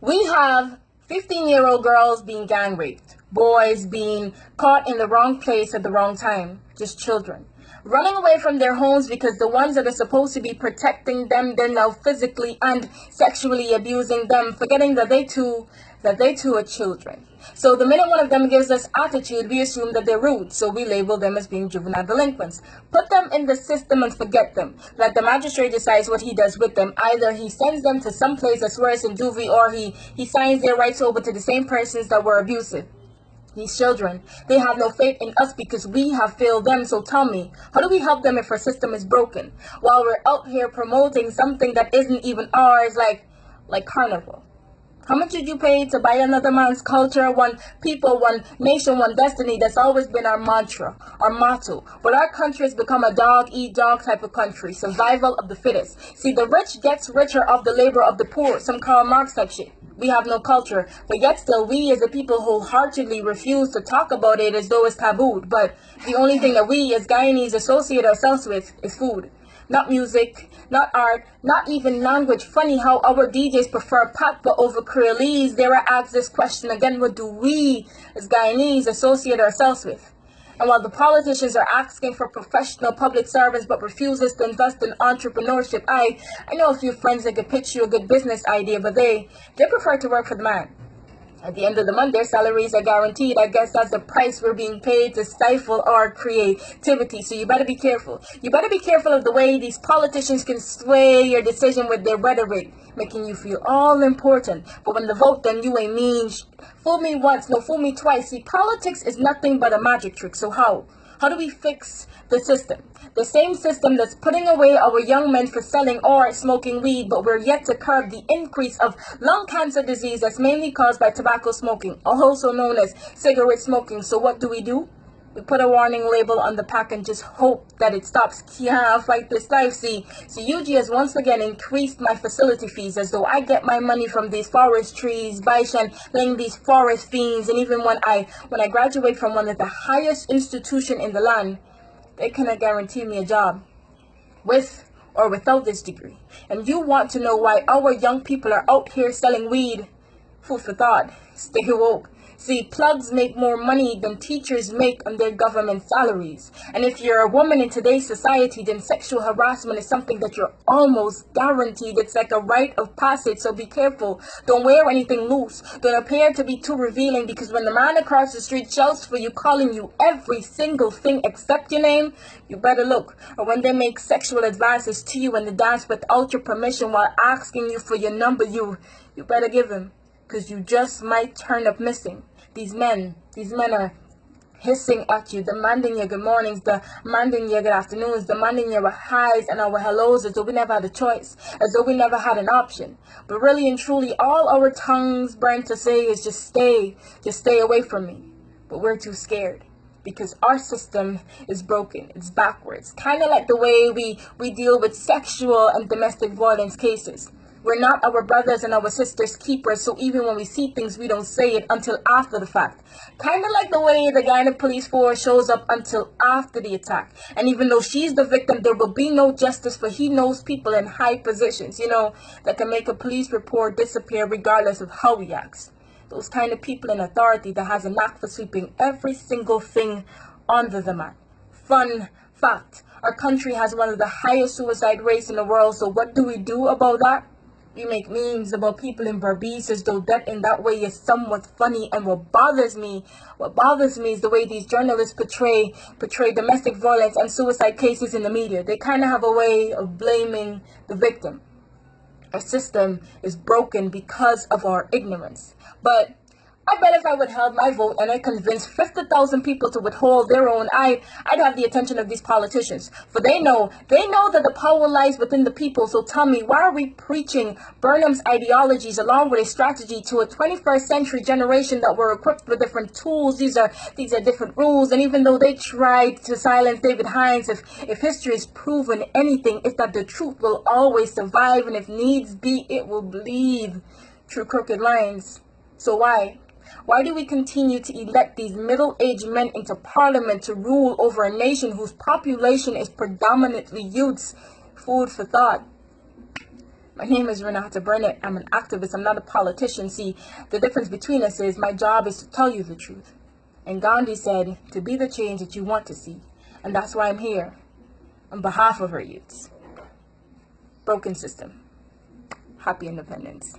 We have 15-year-old girls being gang raped, boys being caught in the wrong place at the wrong time, just children. Running away from their homes because the ones that are supposed to be protecting them, they're now physically and sexually abusing them, forgetting that they too are children. So the minute one of them gives us attitude, we assume that they're rude, so we label them as being juvenile delinquents. Put them in the system and forget them. Let the magistrate decides what he does with them. Either he sends them to some place that's worse in juvie, or he signs their rights over to the same persons that were abusive. These children, they have no faith in us because we have failed them. So tell me, how do we help them if our system is broken? While we're out here promoting something that isn't even ours, like carnival. How much did you pay to buy another man's culture? One people, one nation, one destiny. That's always been our mantra, our motto. But our country has become a dog-eat-dog type of country. Survival of the fittest. See, the rich gets richer off the labor of the poor. Some Karl Marx type shit. We have no culture, but yet still we as a people wholeheartedly refuse to talk about it as though it's tabooed. But the only thing that we as Guyanese associate ourselves with is food. Not music, not art, not even language. Funny how our DJs prefer Patba over Creolese. Dare I ask this question again, what do we as Guyanese associate ourselves with? And while the politicians are asking for professional public servants but refuses to invest in entrepreneurship, I know a few friends that could pitch you a good business idea, but they prefer to work for the man. At the end of the month, their salaries are guaranteed. I guess that's the price we're being paid to stifle our creativity. So you better be careful. You better be careful of the way these politicians can sway your decision with their rhetoric, making you feel all important. But when the vote done, you ain't mean. Fool me once, no, fool me twice. See, politics is nothing but a magic trick. So how? How do we fix the system? The same system that's putting away our young men for selling or smoking weed, but we're yet to curb the increase of lung cancer disease that's mainly caused by tobacco smoking, also known as cigarette smoking. So what do? We put a warning label on the pack and just hope that it stops. Can't fight this life. See, UG has once again increased my facility fees as though I get my money from these forest trees, Baishan, laying these forest fiends. And even when I graduate from one of the highest institution in the land, they cannot guarantee me a job with or without this degree. And you want to know why our young people are out here selling weed? Food for thought. Stay woke. See, plugs make more money than teachers make on their government salaries. And if you're a woman in today's society, then sexual harassment is something that you're almost guaranteed. It's like a rite of passage, so be careful. Don't wear anything loose. Don't appear to be too revealing, because when the man across the street shouts for you, calling you every single thing except your name, you better look. Or when they make sexual advances to you in the dance without your permission while asking you for your number, you better give him, because you just might turn up missing. These men are hissing at you, demanding your good mornings, demanding your good afternoons, demanding your highs and our hellos, as though we never had a choice, as though we never had an option. But really and truly, all our tongues burn to say is just stay away from me. But we're too scared, because our system is broken. It's backwards. Kind of like the way we deal with sexual and domestic violence cases. We're not our brothers and our sisters' keepers, so even when we see things, we don't say it until after the fact. Kind of like the way the guy in the police force shows up until after the attack. And even though she's the victim, there will be no justice, for he knows people in high positions, that can make a police report disappear regardless of how he acts. Those kind of people in authority that has a knack for sweeping every single thing under the mat. Fun fact, our country has one of the highest suicide rates in the world, so what do we do about that? We make memes about people in Barbados as though that in that way is somewhat funny. And what bothers me is the way these journalists portray domestic violence and suicide cases in the media. They kind of have a way of blaming the victim. Our system is broken because of our ignorance. But I bet if I withheld my vote and I convinced 50,000 people to withhold their own, I'd have the attention of these politicians. For they know that the power lies within the people. So tell me, why are we preaching Burnham's ideologies along with a strategy to a 21st century generation that were equipped with different tools? These are different rules. And even though they tried to silence David Hines, if history is proven anything, it's that the truth will always survive, and if needs be, it will bleed through crooked lines. So why? Why do we continue to elect these middle-aged men into parliament to rule over a nation whose population is predominantly youths? Food for thought. My name is Renata Burnett. I'm an activist. I'm not a politician. See, the difference between us is my job is to tell you the truth. And Gandhi said to be the change that you want to see. And that's why I'm here on behalf of our youths. Broken system. Happy independence.